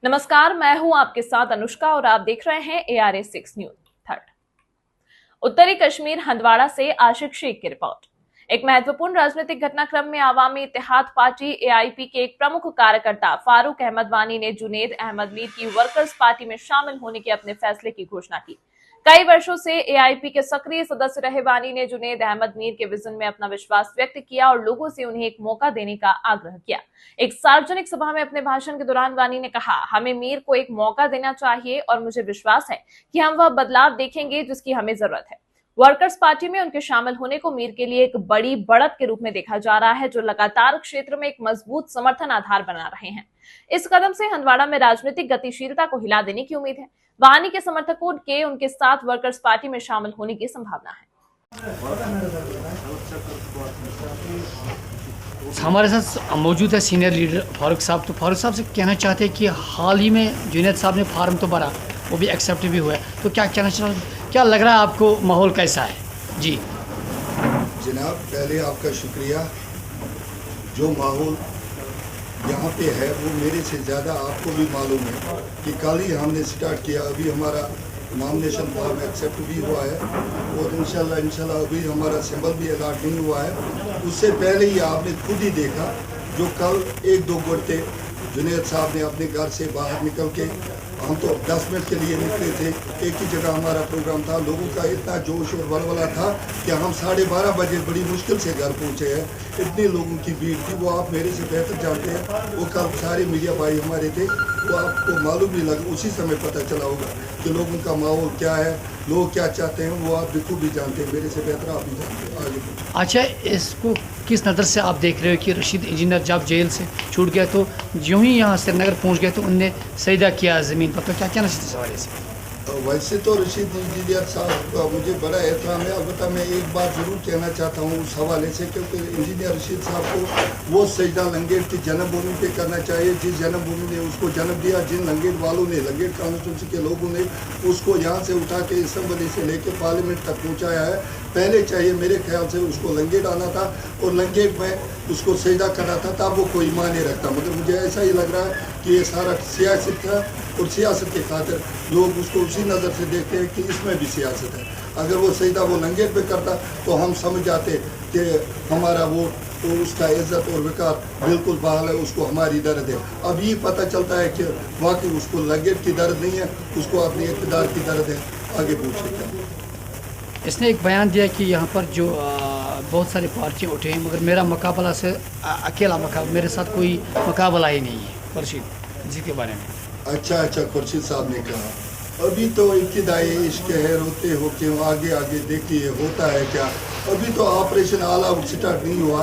नमस्कार, मैं हूं आपके साथ अनुष्का और आप देख रहे हैं ARA6 न्यूज थर्ड। उत्तरी कश्मीर हंदवाड़ा से आशिक शेख की रिपोर्ट। एक महत्वपूर्ण राजनीतिक घटनाक्रम में आवामी इत्तेहाद पार्टी AIP के एक प्रमुख कार्यकर्ता फारूक अहमद वानी ने जुनेद अहमद मीर की वर्कर्स पार्टी में शामिल होने के अपने फैसले की घोषणा की। कई वर्षों से AIP के सक्रिय सदस्य रहे वानी ने जुनेद अहमद मीर के विजन में अपना विश्वास व्यक्त किया और लोगों से उन्हें एक मौका देने का आग्रह किया। एक सार्वजनिक सभा में अपने भाषण के दौरान वानी ने कहा, हमें मीर को एक मौका देना चाहिए और मुझे विश्वास है कि हम वह बदलाव देखेंगे जिसकी हमें जरूरत है। वर्कर्स पार्टी में उनके शामिल होने को मीर के लिए एक बड़ी बढ़त के रूप में देखा जा रहा है, जो लगातार क्षेत्र में एक मजबूत समर्थन आधार बना रहे हैं। इस कदम से हंदवाड़ा में राजनीतिक गतिशीलता को हिला देने की उम्मीद है। वानी के समर्थकों के उनके साथ वर्कर्स पार्टी में शामिल होने की संभावना है। हमारे साथ मौजूद है सीनियर लीडर फारूक साहब। तो फारूक साहब से कहना चाहते हैं कि हाल ही में जुनैद साहब ने फार्म तो भरा, वो भी एक्सेप्ट भी हुआ है, तो क्या कहना चाहते, क्या लग रहा है आपको, माहौल कैसा है? जी जनाब, पहले आपका शुक्रिया। जो माहौल यहाँ पे है वो मेरे से ज़्यादा आपको भी मालूम है कि कल ही हमने स्टार्ट किया। अभी हमारा नॉमिनेशन फॉर्म एक्सेप्ट भी हुआ है और इंशाल्लाह अभी हमारा सिंबल भी अलॉट नहीं हुआ है। उससे पहले ही आपने खुद ही देखा, जो कल एक दो घंटे जुनैद साहब ने अपने घर से बाहर निकल के, हम तो 10 मिनट के लिए निकले थे, एक ही जगह हमारा प्रोग्राम था। लोगों का इतना जोश और वलवला था कि हम 12:30 बजे बड़ी मुश्किल से घर पहुंचे हैं। इतनी लोगों की भीड़ थी, वो आप मेरे से बेहतर जानते हैं। वो कल सारे मीडिया भाई हमारे थे, वो आपको मालूम ही लगा, उसी समय पता चला होगा कि लोगों का माहौल क्या है, लोग क्या चाहते हैं, वो आप बिल्कुल भी जानते हैं, मेरे से बेहतर आप भी जानते हैं। आगे अच्छा, इसको किस नज़र से आप देख रहे हो कि रशीद इंजीनियर जब जेल से छूट गया तो यूं ही यहाँ श्रीनगर पहुँच गए तो उनने सजदा किया ज़मीन पर, तो क्या कहना चाहिए इस हवाले से? वैसे तो रशीद इंजीनियर साहब का मुझे बड़ा एहतराम है। अलबत्ता मैं एक बात ज़रूर कहना चाहता हूँ उस हवाले से, क्योंकि इंजीनियर रशीद साहब को वो सजदा लंगेट की जन्मभूमि पे करना चाहिए, जिस जन्मभूमि ने उसको जन्म दिया, जिन लंगेट वालों ने, लंगेट कॉन्स्टिट्यूंसी के लोगों ने उसको यहाँ से उठा के असम्बली से लेके पार्लियामेंट तक पहुँचाया है। पहले चाहिए मेरे ख्याल से उसको लंगेट आना था और लंगेट में उसको सजदा करना था, तब वो कोई मायने रखता। मगर मुझे ऐसा ही लग रहा है कि ये सारा सियासत था और सियासत के खातिर लोग उसको उसी नज़र से देखते हैं कि इसमें भी सियासत है। अगर वो सजदा वो लंगेट पे करता तो हम समझ जाते कि हमारा वो उसका इज्जत और वक़ार बिल्कुल बहाल है, उसको हमारी दर्द है। अब ये पता चलता है कि वाकई उसको लंगेट की दर्द नहीं है, उसको अपने इक़्तिदार की दर्द है। आगे पूछिए। इसने एक बयान दिया कि यहाँ पर जो बहुत सारी पार्टियाँ उठे हैं, मगर मेरा मुकाबला से अकेला मुकाबला, मेरे साथ कोई मुकाबला ही नहीं है। खुर्शीद जी के बारे में अच्छा, खुर्शीद साहब ने कहा अभी तो इब्तिदाई इश्क है, रोते हो क्यों, आगे आगे देखिए होता है क्या। अभी तो ऑपरेशन आल आउट स्टार्ट नहीं हुआ,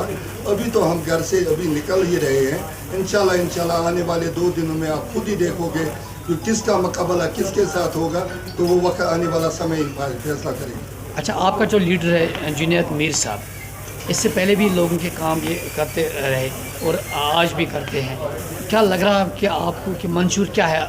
अभी तो हम घर से अभी निकल ही रहे हैं। इंशाल्लाह आने वाले 2 दिनों में आप खुद ही देखोगे कि किसका मुकाबला किसके साथ होगा, तो वो वक्त आने वाला समय ही फैसला करेगा। अच्छा, आपका जो लीडर है जुनैद मीर साहब, इससे पहले भी लोगों के काम ये करते रहे और आज भी करते हैं, क्या लग रहा है कि आपको कि मंशूर क्या है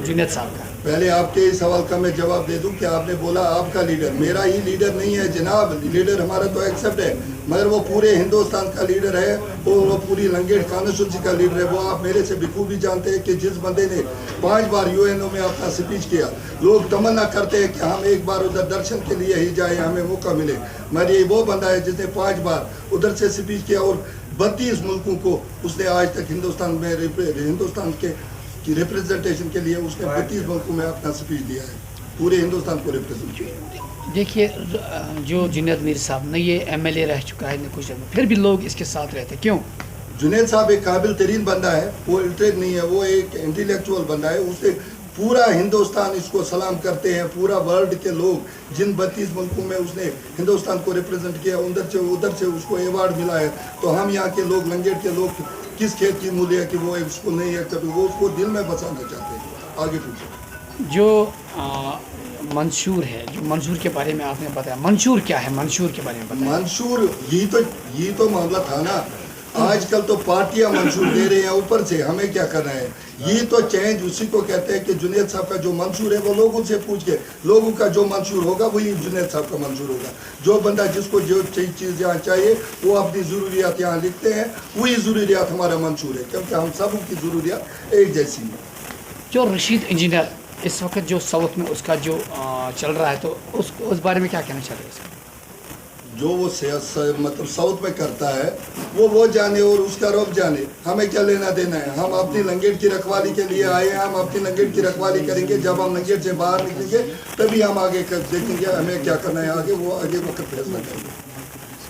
जुनैद साहब का? पहले आपके इस सवाल का मैं जवाब दे दूं कि आपने बोला आपका लीडर, मेरा ही लीडर नहीं है जनाब। लीडर हमारा तो एक्सेप्ट है, मगर वो पूरे हिंदुस्तान का लीडर है, वो पूरी लंगेट कॉन्स्टिट्यूंसी का लीडर है। वो आप मेरे से बखूबी जानते हैं कि जिस बंदे ने 5 बार UNO में अपना स्पीच किया, लोग तमन्ना करते हैं कि हम एक बार उधर दर्शन के लिए ही जाए, हमें मौका मिले। मगर ये वो बंदा है जिसने 5 बार उधर से स्पीच किया और 32 मुल्कों को उसने आज तक हिंदुस्तान में हिंदुस्तान की रिप्रेजेंटेशन के लिए उसने 32 मुल्कों में अपना स्पीच दिया है, पूरे हिंदुस्तान को रिप्रेजेंट किया। देखिए, जो जुनैद मीर साहब ने ये MLA रह चुका है, कुछ फिर भी लोग इसके साथ रहते, क्यों? जुनैद साहब एक काबिल तरीन बंदा है, वो इलिटरेट नहीं है, वो एक इंटेलेक्चुअल बंदा है। उससे पूरा हिंदुस्तान इसको सलाम करते हैं, पूरा वर्ल्ड के लोग, जिन 32 मुल्कों में उसने हिंदुस्तान को रिप्रेजेंट किया, उधर से उसको अवार्ड मिला है। तो हम यहाँ के लोग, लंगेट के लोग, किस खेत की मूल्य है कि वो उसको नहीं है, कभी वो उसको दिल में बसाना चाहते हैं। आगे पूछो। जो मंशूर है, जो मंशूर के बारे में आपने बताया, मंशूर क्या है, मंशूर के बारे में बताया। मंशूर यही तो मामला था ना। आजकल तो पार्टियां मंशूर दे रहे हैं ऊपर से, हमें क्या करना है? ये तो चेंज उसी को कहते हैं कि जुनेद साहब का जो मंशूर है वो लोगों से पूछ के, लोगों का जो मंशूर होगा वही जुनेद साहब का मंशूर होगा। जो बंदा जिसको जो चीज़ यहाँ चाहिए वो अपनी ज़रूरियात यहाँ लिखते हैं, वही ज़रूरियात हमारा मंशूर है, क्योंकि हम सब की ज़रूरियात एक जैसी है। जो रशीद इंजीनियर इस वक्त जो साउथ में उसका जो चल रहा है, तो उस बारे में क्या कहना चाह रहे हैं? जो वो मतलब साउथ में करता है वो जाने और उसका रब जाने, हमें क्या लेना देना है? हम अपनी लंगेट की रखवाली के लिए आए हैं, हम अपनी लंगेट की रखवाली करेंगे। जब हम लंगेट से बाहर निकलेंगे तभी हम आगे देखेंगे हमें क्या करना है, आगे वो आगे वक्त फैसला करेंगे।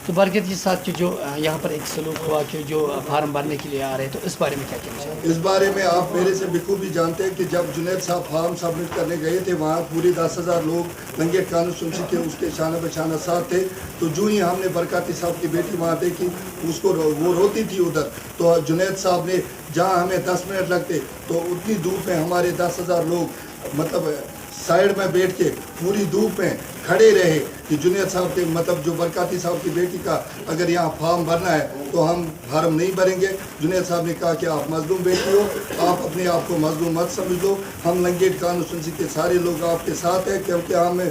तो बरकत के साथ जो यहाँ पर एक सलूक हुआ कि जो फार्म भरने के लिए आ रहे हैं, तो इस बारे में क्या कहना चाहिए? इस बारे में आप मेरे से बखूबी जानते हैं कि जब जुनेद साहब फार्म सबमिट करने गए थे, वहाँ पूरे 10,000 लोग लंगेट कॉन्स्टिट्यूंसी के उसके शाना बशाना साथ थे। तो जो ही हमने बरकती साहब की बेटी वहाँ देखी, उसको वो रोती थी उधर, तो जुनेद साहब ने जहाँ हमें 10 मिनट लगते तो उतनी धूप में हमारे 10,000 लोग मतलब साइड में बैठ के पूरी धूप में खड़े रहे कि जुनेद साहब के मतलब जो बरकती साहब की बेटी का अगर यहाँ फॉर्म भरना है तो हम फार्म नहीं भरेंगे। जुनेद साहब ने कहा कि आप मजलूम बेटी हो, आप अपने आप को मजलूम मत समझ लो, हम लंगेट कॉन्स्टिट्यूंसी के सारे लोग आपके साथ हैं, क्योंकि हम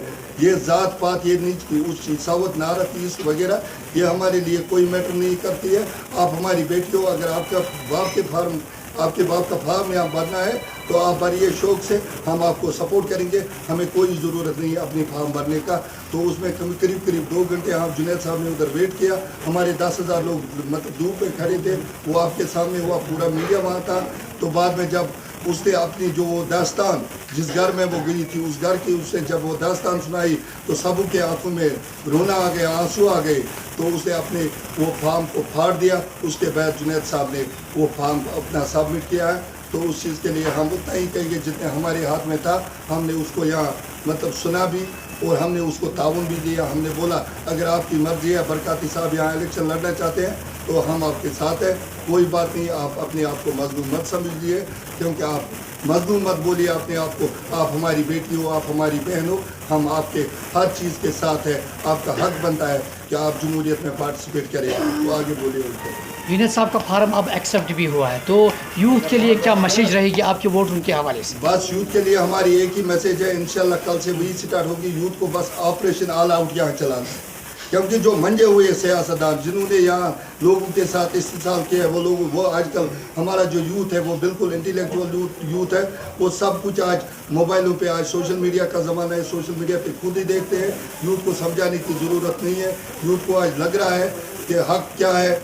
ये ज़ात पात ये नहीं कि उस साउथ नारत ईस्ट वगैरह ये हमारे लिए कोई मैटर नहीं करती है। आप हमारी बेटी हो, अगर आपके बाप का फार्म यहाँ भरना है तो आप भरिए शौक से, हम आपको सपोर्ट करेंगे, हमें कोई ज़रूरत नहीं है अपनी फार्म भरने का। तो उसमें करीब 2 घंटे आप जुनेद साहब ने उधर वेट किया, हमारे 10,000 लोग मतलब धूप में खड़े थे, वो आपके सामने हुआ, पूरा मीडिया वहाँ था। तो बाद में जब उसने अपनी जो वो दास्तान जिस घर में वो गई थी उस घर की उसने जब वो दास्तान सुनाई तो सबों के आंखों में रोना आ गया, आंसू आ गए। तो उसने अपने वो फार्म को फाड़ दिया। उसके बाद जुनेद साहब ने वो फार्म अपना सबमिट किया है। तो उस चीज़ के लिए हम उतना ही कहेंगे जितने हमारे हाथ में था, हमने उसको यहाँ मतलब सुना भी और हमने उसको ताउन भी दिया। हमने बोला अगर आपकी मर्जी है बरकती साहब यहाँ इलेक्शन लड़ना चाहते हैं तो हम आपके साथ हैं, कोई बात नहीं, आप अपने आप को मजलूम मत समझिए, क्योंकि आप मजलूम मत बोलिए अपने आप को, आप हमारी बेटी हो, आप हमारी बहन हो, हम आपके हर चीज़ के साथ हैं। आपका हक बनता है कि आप जमहूरियत में पार्टिसिपेट करें। तो आगे बोलिए उनको। जुनेद साहब का फार्म अब एक्सेप्ट भी हुआ है, तो यूथ के लिए क्या मैसेज रहेगी आपके वोट उनके हवाले से? बस यूथ के लिए हमारी एक ही मैसेज है, इंशाल्लाह कल से वही स्टार्ट होगी। यूथ को बस ऑपरेशन ऑल आउट यहाँ चलाना है, क्योंकि जो मंजे हुए सियासतदान जिन्होंने यहाँ लोगों के साथ इस्तेसाल किया है वो आजकल हमारा जो यूथ है वो बिल्कुल इंटेलेक्चुअल यूथ है। वो सब कुछ आज मोबाइलों पे, आज सोशल मीडिया का ज़माना है, सोशल मीडिया पे खुद ही देखते हैं। यूथ को समझाने की ज़रूरत नहीं है। यूथ को आज लग रहा है कि हक क्या है,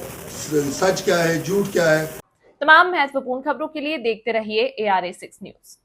सच क्या है, झूठ क्या है। तमाम महत्वपूर्ण खबरों के लिए देखते रहिए ARA 6 न्यूज़।